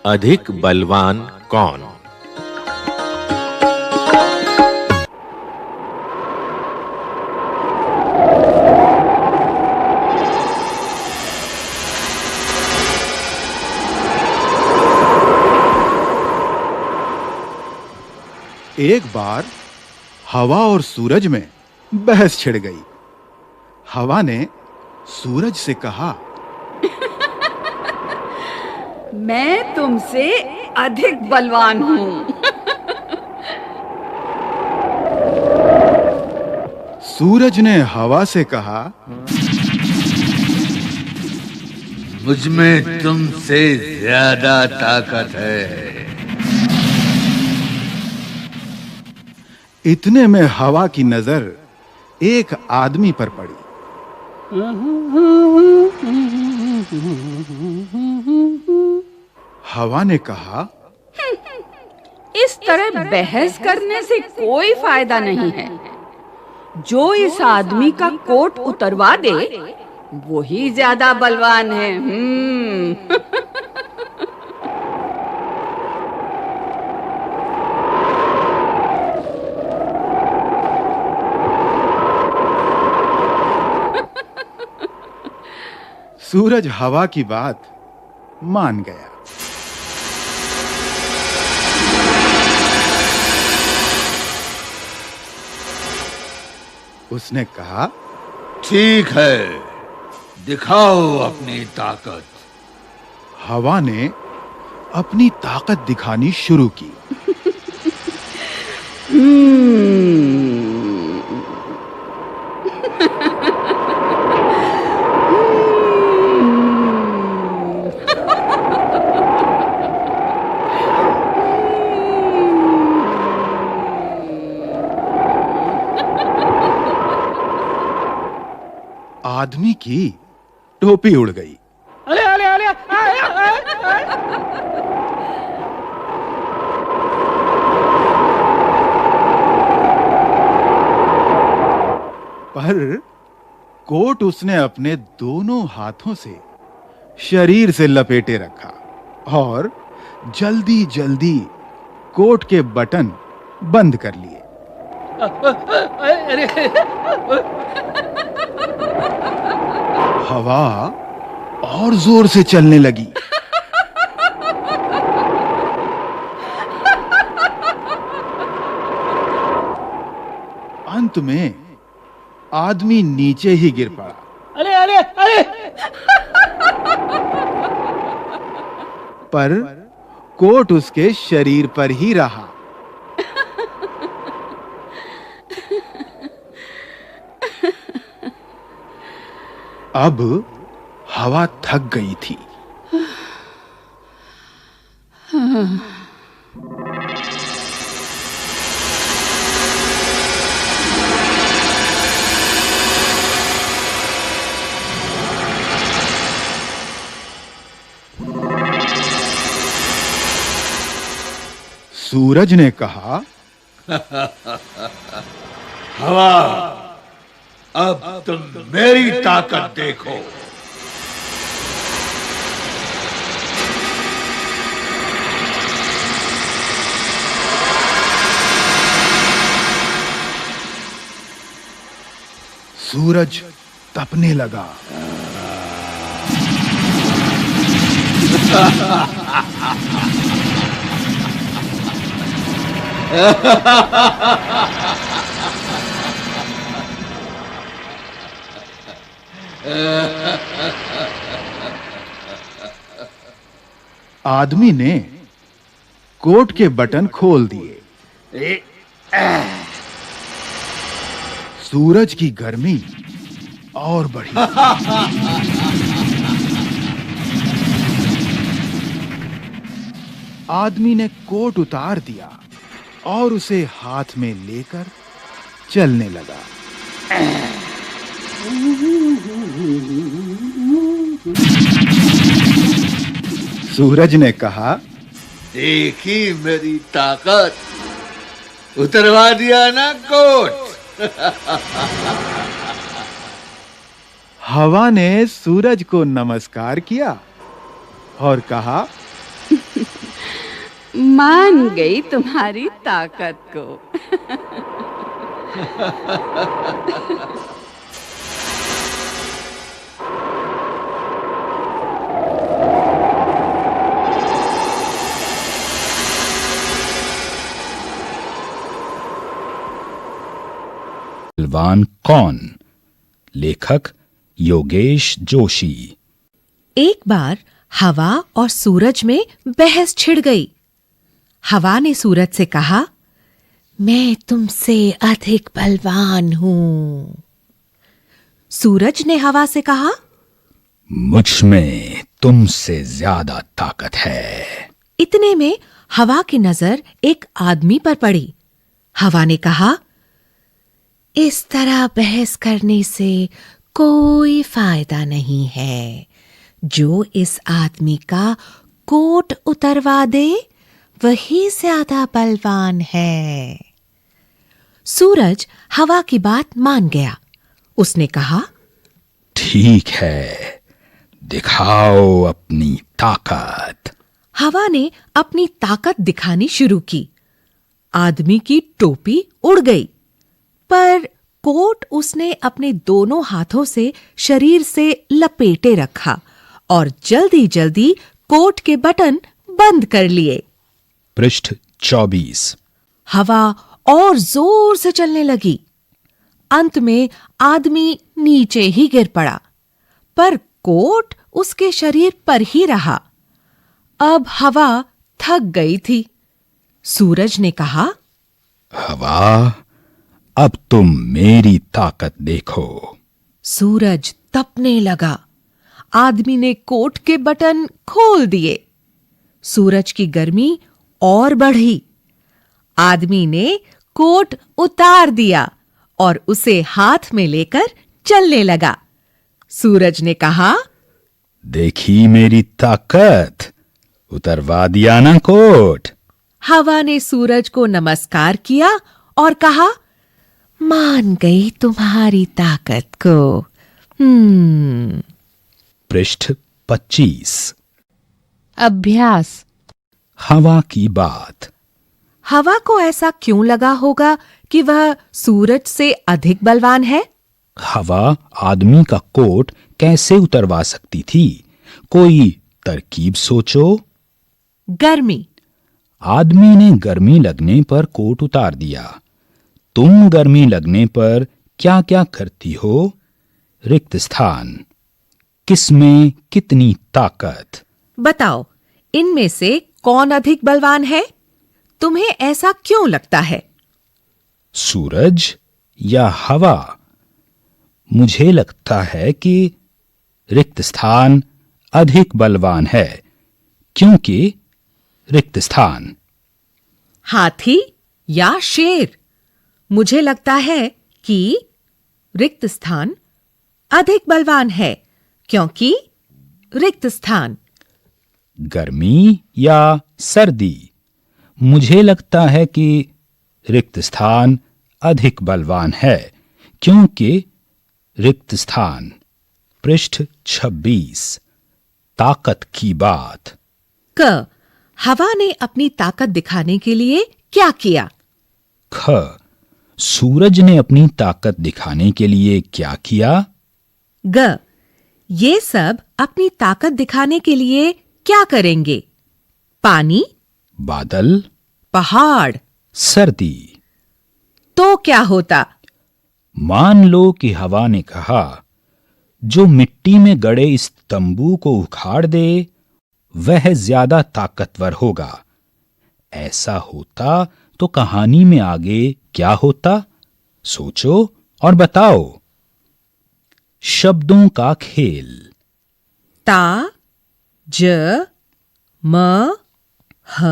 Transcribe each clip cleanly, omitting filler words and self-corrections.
अधिक बलवान कौन? एक बार हवा और सूरज में बहस छिड़ गई। हवा ने सूरज से कहा, मैं तुमसे अधिक बलवान हूं। सूरज ने हवा से कहा, मुझमें तुमसे ज्यादा ताकत है। इतने में हवा की नजर एक आदमी पर पड़ी। हवा ने कहा, इस तरह बहस करने से कोई फायदा नहीं है। जो इस आदमी का कोट उतरवा दे, वही ज्यादा बलवान है। सूरज हवा की बात मान गया। उसने कहा, ठीक है, दिखाओ अपनी ताकत। हवा ने अपनी ताकत दिखानी शुरू की। आदमी की टोपी उड़ गई। अरे अरे अरे पर कोट उसने अपने दोनों हाथों से शरीर से लपेटे रखा और जल्दी-जल्दी कोट के बटन बंद कर लिए। हवा और जोर से चलने लगी। अंत में आदमी नीचे ही गिर पड़ा। अरे अरे अरे पर कोट उसके शरीर पर ही रहा। अब हवा थक गई थी। सूरज ने कहा, हवा, अब तुम मेरी ताकत देखो। सूरज तपने लगा। आदमी ने कोट के बटन खोल दिए। सूरज की गर्मी और बढ़ी। आदमी ने कोट उतार दिया और उसे हाथ में लेकर चलने लगा। सूरज ने कहा, देखी मेरी ताकत, उतरवा दिया ना कोट। हवा ने सूरज को नमस्कार किया और कहा, मान गई तुम्हारी ताकत को। बलवान कौन? लेखक योगेश जोशी। एक बार हवा और सूरज में बहस छिड़ गई। हवा ने सूरज से कहा, मैं तुमसे अधिक बलवान हूं। सूरज ने हवा से कहा, मुझ में तुमसे ज्यादा ताकत है। इतने में हवा की नजर एक आदमी पर पड़ी। हवा ने कहा, इस तरह बहस करने से कोई फायदा नहीं है। जो इस आदमी का कोट उतरवा दे वही ज्यादा बलवान है। सूरज हवा की बात मान गया। उसने कहा, ठीक है, दिखाओ अपनी ताकत। हवा ने अपनी ताकत दिखानी शुरू की। आदमी की टोपी उड़ गई, पर कोट उसने अपने दोनों हाथों से शरीर से लपेटे रखा और जल्दी जल्दी कोट के बटन बंद कर लिए। पृष्ठ 24। हवा और जोर से चलने लगी। अंत में आदमी नीचे ही गिर पड़ा, पर कोट उसके शरीर पर ही रहा। अब हवा थक गई थी। सूरज ने कहा, हवा, अब तुम मेरी ताकत देखो। सूरज तपने लगा। आदमी ने कोट के बटन खोल दिए। सूरज की गर्मी और बढ़ी। आदमी ने कोट उतार दिया और उसे हाथ में लेकर चलने लगा। सूरज ने कहा, देखी मेरी ताकत, उतरवा दिया ना कोट। हवा ने सूरज को नमस्कार किया और कहा, मान गई तुम्हारी ताकत को। पृष्ठ 25। अभ्यास। हवा की बात। हवा को ऐसा क्यों लगा होगा कि वह सूरज से अधिक बलवान है? हवा आदमी का कोट कैसे उतरवा सकती थी? कोई तरकीब सोचो। गर्मी। आदमी ने गर्मी लगने पर कोट उतार दिया। तुम गर्मी लगने पर क्या क्या करती हो? रिक्त स्थान। किसमें कितनी ताकत? बताओ, इनमें से कौन अधिक बलवान है? तुम्हें ऐसा क्यों लगता है? सूरज या हवा? मुझे लगता है कि रिक्त स्थान अधिक बलवान है, क्योंकि रिक्त स्थान। हाथी या शेर? मुझे लगता है कि रिक्त स्थान अधिक बलवान है, क्योंकि रिक्त स्थान। गर्मी या सर्दी? मुझे लगता है कि रिक्त स्थान अधिक बलवान है, क्योंकि रिक्त स्थान। पृष्ठ 26। ताकत की बात। क। हवा ने अपनी ताकत दिखाने के लिए क्या किया? ख। सूरज ने अपनी ताकत दिखाने के लिए क्या किया? ग। ये सब अपनी ताकत दिखाने के लिए क्या करेंगे? पानी, बादल, पहाड़, सर्दी। तो क्या होता? मान लो कि हवा ने कहा, जो मिट्टी में गड़े इस तंबू को उखाड़ दे वह ज्यादा ताकतवर होगा। ऐसा होता तो कहानी में आगे क्या होता? सोचो और बताओ। शब्दों का खेल। ता, ज, म, ह,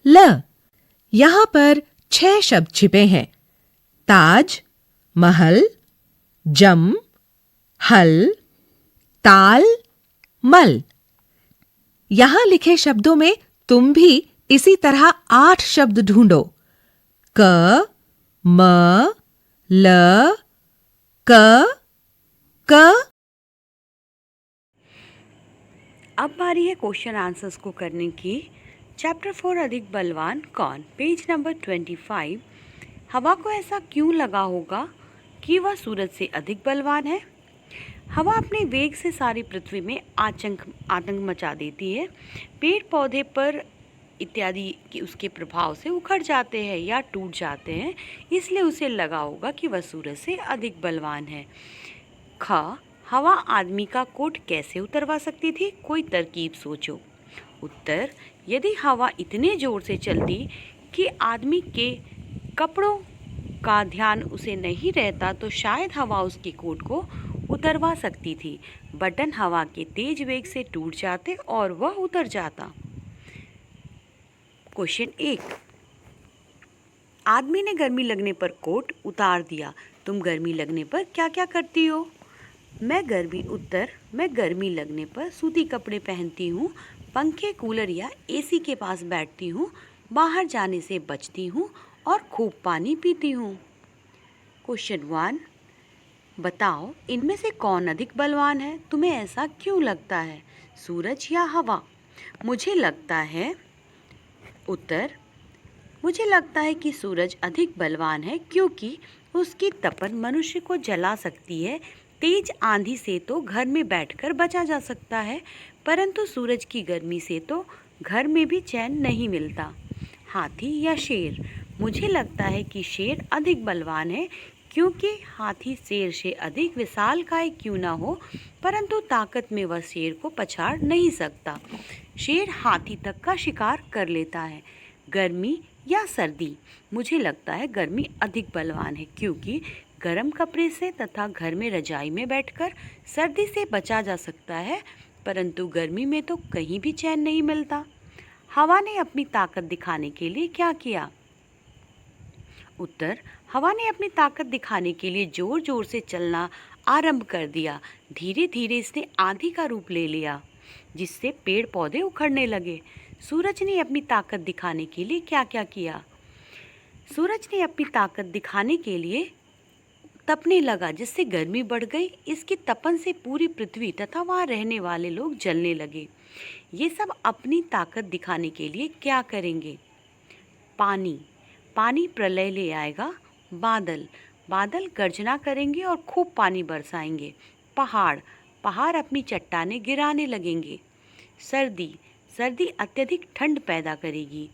ल। यहां पर 6 शब्द छिपे हैं। ताज, महल, जम, हल, ताल, मल। यहां लिखे शब्दों में तुम भी इसी तरह 8 शब्द ढूंढो। क, म, ल, क, क। अब बारी है क्वेश्चन आंसर्स को करने की। चैप्टर 4 अधिक बलवान कौन, पेज नंबर 25। हवा को ऐसा क्यों लगा होगा कि वह सूरज से अधिक बलवान है? हवा अपने वेग से सारी पृथ्वी में आतंक मचा देती है। पेड़ पौधे पर इत्यादि की उसके प्रभाव से उखड़ जाते हैं या टूट जाते हैं, इसलिए उसे लगा होगा कि वह सूरज से अधिक बलवान है। ख, हवा आदमी का कोट कैसे उतरवा सकती थी? कोई तरकीब सोचो। उत्तर, यदि हवा इतने जोर से चलती कि आदमी के कपड़ों का ध्यान उसे नहीं रहता तो शायद हवा उसके कोट को उतरवा सकती थी। बटन हवा के तेज वेग से टूट जाते और वह उतर जाता। क्वेश्चन 1, आदमी ने गर्मी लगने पर कोट उतार दिया। तुम गर्मी लगने पर क्या क्या करती हो? उत्तर, मैं गर्मी लगने पर सूती कपड़े पहनती हूँ, पंखे, कूलर या एसी के पास बैठती हूँ, बाहर जाने से बचती हूँ और खूब पानी पीती हूँ। क्वेश्चन 1, बताओ इनमें से कौन अधिक बलवान है? तुम्हें ऐसा क्यों लगता है, सूरज या हवा? मुझे लगता है, उत्तर, मुझे लगता है कि सूरज अधिक बलवान है क्योंकि उसकी तपन मनुष्य को जला सकती है। तेज आंधी से तो घर में बैठकर बचा जा सकता है, परंतु सूरज की गर्मी से तो घर में भी चैन नहीं मिलता। हाथी या शेर? मुझे लगता है कि शेर अधिक बलवान है क्योंकि हाथी शेर से अधिक विशालकाय क्यों न हो, परंतु ताकत में वह शेर को पछाड़ नहीं सकता। शेर हाथी तक का शिकार कर लेता है। गर्मी या सर्दी? मुझे लगता है गर्मी अधिक बलवान है क्योंकि गर्म कपड़े से तथा घर में रजाई में बैठकर सर्दी से बचा जा सकता है, परंतु गर्मी में तो कहीं भी चैन नहीं मिलता। हवा ने अपनी ताकत दिखाने के लिए क्या किया? उत्तर, हवा ने अपनी ताकत दिखाने के लिए जोर जोर से चलना आरंभ कर दिया। धीरे धीरे इसने आंधी का रूप ले लिया, जिससे पेड़ पौधे उखड़ने लगे। सूरज ने अपनी ताकत दिखाने के लिए क्या क्या किया? सूरज ने अपनी ताकत दिखाने के लिए तपने लगा, जिससे गर्मी बढ़ गई। इसकी तपन से पूरी पृथ्वी तथा वहाँ रहने वाले लोग जलने लगे। ये सब अपनी ताकत दिखाने के लिए क्या करेंगे? पानी प्रलय ले आएगा। बादल गर्जना करेंगे और खूब पानी बरसाएंगे। पहाड़ अपनी चट्टानें गिराने लगेंगे। सर्दी अत्यधिक ठंड पैदा करेगी।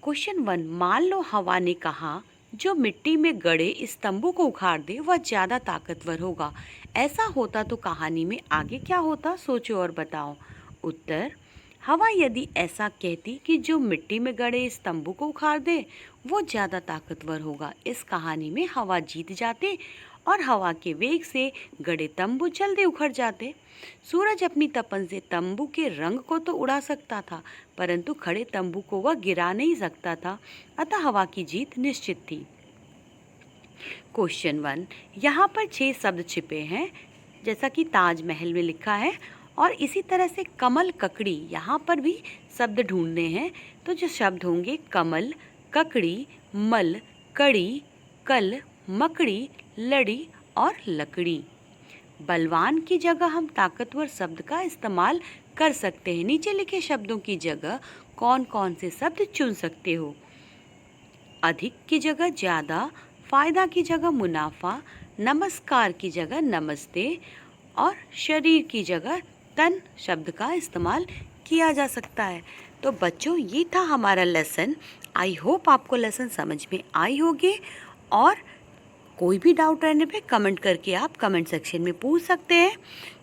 क्वेश्चन 1, मान लो हवा ने कहा जो मिट्टी में गड़े इस तंबू को उखाड़ दे वह ज़्यादा ताकतवर होगा। ऐसा होता तो कहानी में आगे क्या होता, सोचो और बताओ। उत्तर, हवा यदि ऐसा कहती कि जो मिट्टी में गड़े इस तंबू को उखाड़ दे वो ज़्यादा ताकतवर होगा, इस कहानी में हवा जीत जाते और हवा के वेग से गड़े तंबू जल्दी उखड़ जाते। सूरज अपनी तपन से तंबू के रंग को तो उड़ा सकता था, परंतु खड़े तंबू को वह गिरा नहीं सकता था, अतः हवा की जीत निश्चित थी। क्वेश्चन 1, यहाँ पर 6 शब्द छिपे हैं, जैसा कि ताजमहल में लिखा है, और इसी तरह से कमल, ककड़ी, यहाँ पर भी शब्द ढूंढने हैं। तो जो शब्द होंगे कमल, ककड़ी, मल, कड़ी, कल, मकड़ी, लड़ी और लकड़ी। बलवान की जगह हम ताकतवर शब्द का इस्तेमाल कर सकते हैं। नीचे लिखे शब्दों की जगह कौन कौन से शब्द चुन सकते हो? अधिक की जगह ज़्यादा, फ़ायदा की जगह मुनाफा, नमस्कार की जगह नमस्ते और शरीर की जगह तन शब्द का इस्तेमाल किया जा सकता है। तो बच्चों, ये था हमारा लेसन। आई होप आपको लेसन समझ में आई होगी, और कोई भी डाउट रहने पे कमेंट करके आप कमेंट सेक्शन में पूछ सकते हैं।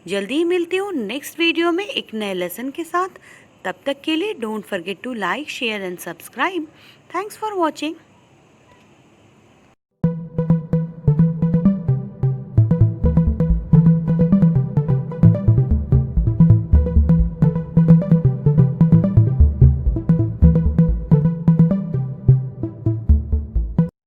जल्दी ही मिलती हूँ नेक्स्ट वीडियो में एक नए लेसन के साथ। तब तक के लिए don't forget to like, share and subscribe. Thanks for watching.